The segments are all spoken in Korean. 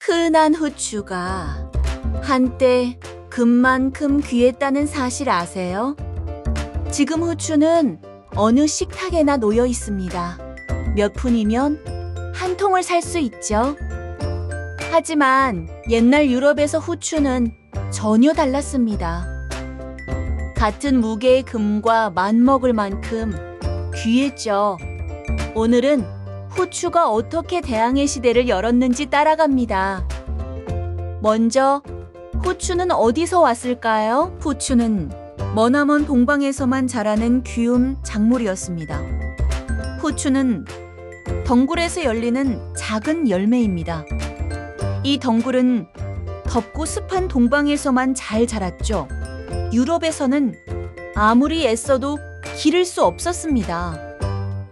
흔한 후추가 한때 금만큼 귀했다는 사실 아세요? 지금 후추는 어느 식탁에나 놓여 있습니다. 몇 푼이면 한 통을 살 수 있죠. 하지만 옛날 유럽에서 후추는 전혀 달랐습니다. 같은 무게의 금과 맞먹을 만큼 귀했죠. 오늘은 후추가 어떻게 대항해 시대를 열었는지 따라갑니다. 먼저 후추는 어디서 왔을까요? 후추는 머나먼 동방에서만 자라는 귀움 작물이었습니다. 후추는 덩굴에서 열리는 작은 열매입니다. 이 덩굴은 덥고 습한 동방에서만 잘 자랐죠. 유럽에서는 아무리 애써도 기를 수 없었습니다.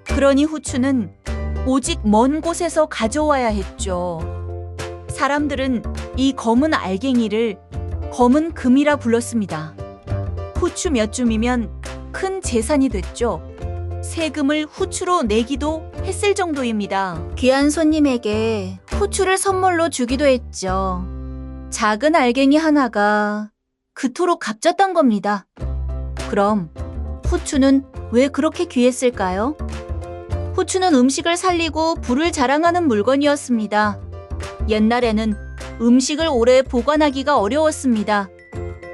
그러니 후추는 오직 먼 곳에서 가져와야 했죠. 사람들은 이 검은 알갱이를 검은 금이라 불렀습니다. 후추 몇 줌이면 큰 재산이 됐죠. 세금을 후추로 내기도 했을 정도입니다. 귀한 손님에게 후추를 선물로 주기도 했죠. 작은 알갱이 하나가 그토록 값졌던 겁니다. 그럼 후추는 왜 그렇게 귀했을까요? 후추는 음식을 살리고 부를 자랑하는 물건이었습니다. 옛날에는 음식을 오래 보관하기가 어려웠습니다.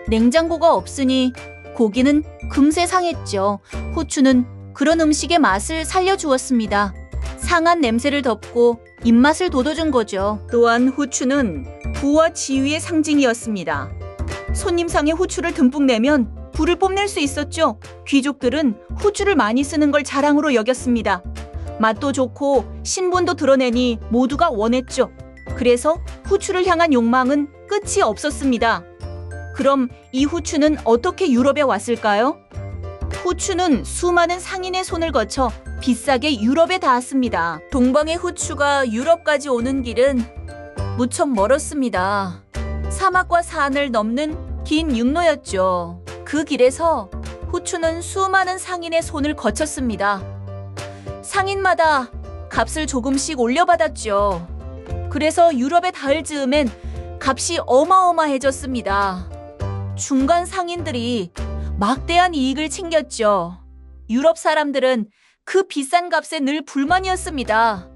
냉장고가 없으니 고기는 금세 상했죠. 후추는 그런 음식의 맛을 살려주었습니다. 상한 냄새를 덮고 입맛을 돋워준 거죠. 또한 후추는 부와 지위의 상징이었습니다. 손님상에 후추를 듬뿍 내면 부를 뽐낼 수 있었죠. 귀족들은 후추를 많이 쓰는 걸 자랑으로 여겼습니다. 맛도 좋고 신분도 드러내니 모두가 원했죠. 그래서 후추를 향한 욕망은 끝이 없었습니다. 그럼 이 후추는 어떻게 유럽에 왔을까요? 후추는 수많은 상인의 손을 거쳐 비싸게 유럽에 닿았습니다. 동방의 후추가 유럽까지 오는 길은 무척 멀었습니다. 사막과 산을 넘는 긴 육로였죠. 그 길에서 후추는 수많은 상인의 손을 거쳤습니다. 상인마다 값을 조금씩 올려받았죠. 그래서 유럽에 닿을 즈음엔 값이 어마어마해졌습니다. 중간 상인들이 막대한 이익을 챙겼죠. 유럽 사람들은 그 비싼 값에 늘 불만이었습니다.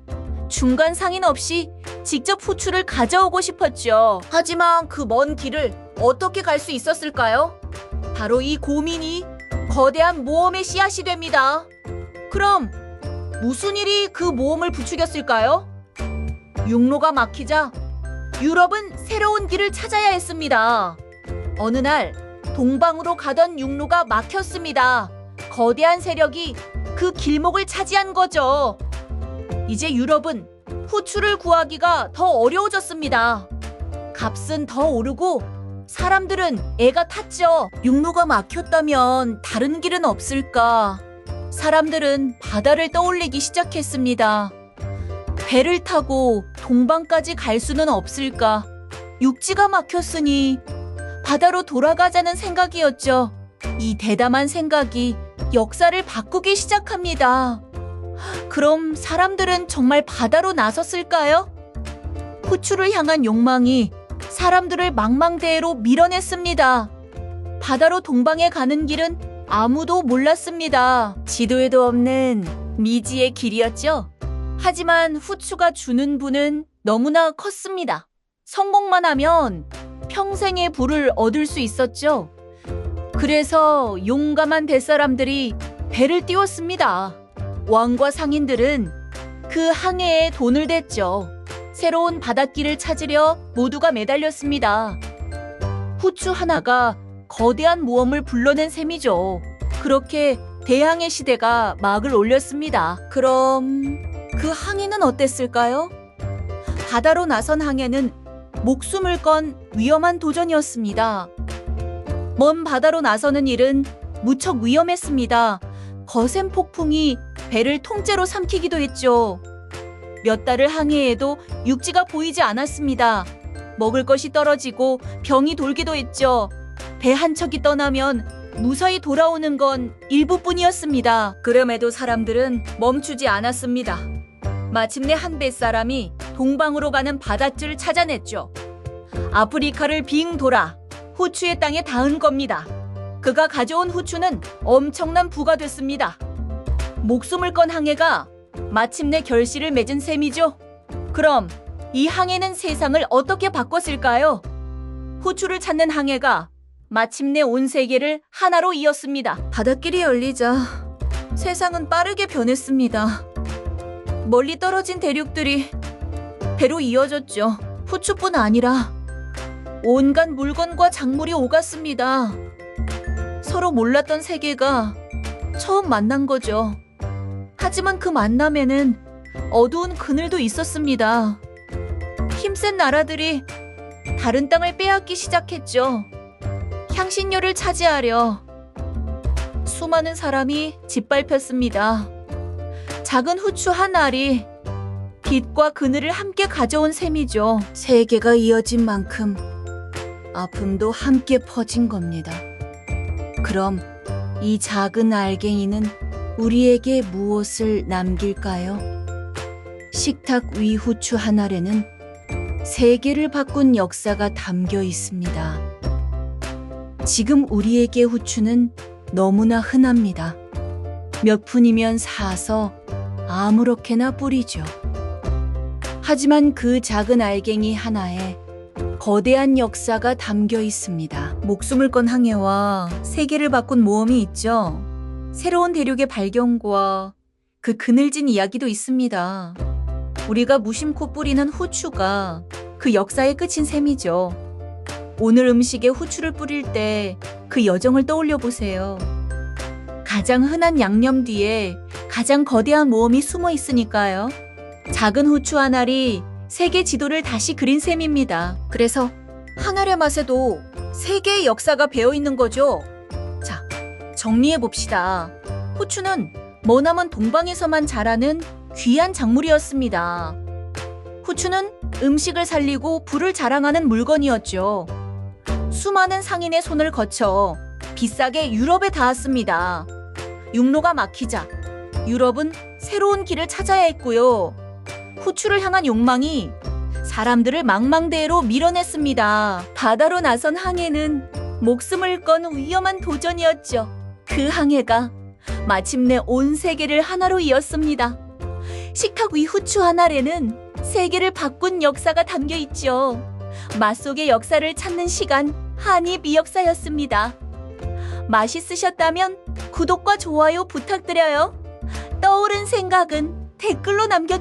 중간 상인 없이 직접 후추를 가져오고 싶었죠. 하지만 그 먼 길을 어떻게 갈 수 있었을까요? 바로 이 고민이 거대한 모험의 씨앗이 됩니다. 그럼 무슨 일이 그 모험을 부추겼을까요? 육로가 막히자 유럽은 새로운 길을 찾아야 했습니다. 어느 날 동방으로 가던 육로가 막혔습니다. 거대한 세력이 그 길목을 차지한 거죠. 이제 유럽은 후추를 구하기가 더 어려워졌습니다. 값은 더 오르고 사람들은 애가 탔죠. 육로가 막혔다면 다른 길은 없을까? 사람들은 바다를 떠올리기 시작했습니다. 배를 타고 동방까지 갈 수는 없을까? 육지가 막혔으니 바다로 돌아가자는 생각이었죠. 이 대담한 생각이 역사를 바꾸기 시작합니다. 그럼 사람들은 정말 바다로 나섰을까요? 후추를 향한 욕망이 사람들을 망망대해로 밀어냈습니다. 바다로 동방에 가는 길은 아무도 몰랐습니다. 지도에도 없는 미지의 길이었죠. 하지만 후추가 주는 부는 너무나 컸습니다. 성공만 하면 평생의 부를 얻을 수 있었죠. 그래서 용감한 뱃사람들이 배를 띄웠습니다. 왕과 상인들은 그 항해에 돈을 댔죠. 새로운 바닷길을 찾으려 모두가 매달렸습니다. 후추 하나가 거대한 모험을 불러낸 셈이죠. 그렇게 대항해 시대가 막을 올렸습니다. 그럼 그 항해는 어땠을까요? 바다로 나선 항해는 목숨을 건 위험한 도전이었습니다. 먼 바다로 나서는 일은 무척 위험했습니다. 거센 폭풍이 배를 통째로 삼키기도 했죠. 몇 달을 항해해도 육지가 보이지 않았습니다. 먹을 것이 떨어지고 병이 돌기도 했죠. 배 한 척이 떠나면 무사히 돌아오는 건 일부뿐이었습니다. 그럼에도 사람들은 멈추지 않았습니다. 마침내 한 뱃사람이 동방으로 가는 바닷줄을 찾아냈죠. 아프리카를 빙 돌아 후추의 땅에 닿은 겁니다. 그가 가져온 후추는 엄청난 부가 됐습니다. 목숨을 건 항해가 마침내 결실을 맺은 셈이죠. 그럼 이 항해는 세상을 어떻게 바꿨을까요? 후추를 찾는 항해가 마침내 온 세계를 하나로 이었습니다. 바닷길이 열리자 세상은 빠르게 변했습니다. 멀리 떨어진 대륙들이 배로 이어졌죠. 후추뿐 아니라 온갖 물건과 작물이 오갔습니다. 서로 몰랐던 세계가 처음 만난 거죠. 하지만 그 만남에는 어두운 그늘도 있었습니다. 힘센 나라들이 다른 땅을 빼앗기 시작했죠. 향신료를 차지하려 수많은 사람이 짓밟혔습니다. 작은 후추 한 알이 빛과 그늘을 함께 가져온 셈이죠. 세계가 이어진 만큼 아픔도 함께 퍼진 겁니다. 그럼 이 작은 알갱이는 우리에게 무엇을 남길까요? 식탁 위 후추 한 알에는 세계를 바꾼 역사가 담겨 있습니다. 지금 우리에게 후추는 너무나 흔합니다. 몇 푼이면 사서 아무렇게나 뿌리죠. 하지만 그 작은 알갱이 하나에 거대한 역사가 담겨 있습니다. 목숨을 건 항해와 세계를 바꾼 모험이 있죠. 새로운 대륙의 발견과 그 그늘진 이야기도 있습니다. 우리가 무심코 뿌리는 후추가 그 역사의 끝인 셈이죠. 오늘 음식에 후추를 뿌릴 때 그 여정을 떠올려 보세요. 가장 흔한 양념 뒤에 가장 거대한 모험이 숨어 있으니까요. 작은 후추 한 알이 세계 지도를 다시 그린 셈입니다. 그래서 한 알의 맛에도 세계의 역사가 배어 있는 거죠. 자, 정리해 봅시다. 후추는 머나먼 동방에서만 자라는 귀한 작물이었습니다. 후추는 음식을 살리고 부를 자랑하는 물건이었죠. 수많은 상인의 손을 거쳐 비싸게 유럽에 닿았습니다. 육로가 막히자 유럽은 새로운 길을 찾아야 했고요. 후추를 향한 욕망이 사람들을 망망대해로 밀어냈습니다. 바다로 나선 항해는 목숨을 건 위험한 도전이었죠. 그 항해가 마침내 온 세계를 하나로 이었습니다. 식탁 위 후추 한 알에는 세계를 바꾼 역사가 담겨 있죠. 맛 속의 역사를 찾는 시간, 한입 이역사였습니다. 맛있으셨다면 구독과 좋아요 부탁드려요. 떠오른 생각은 댓글로 남겨주세요.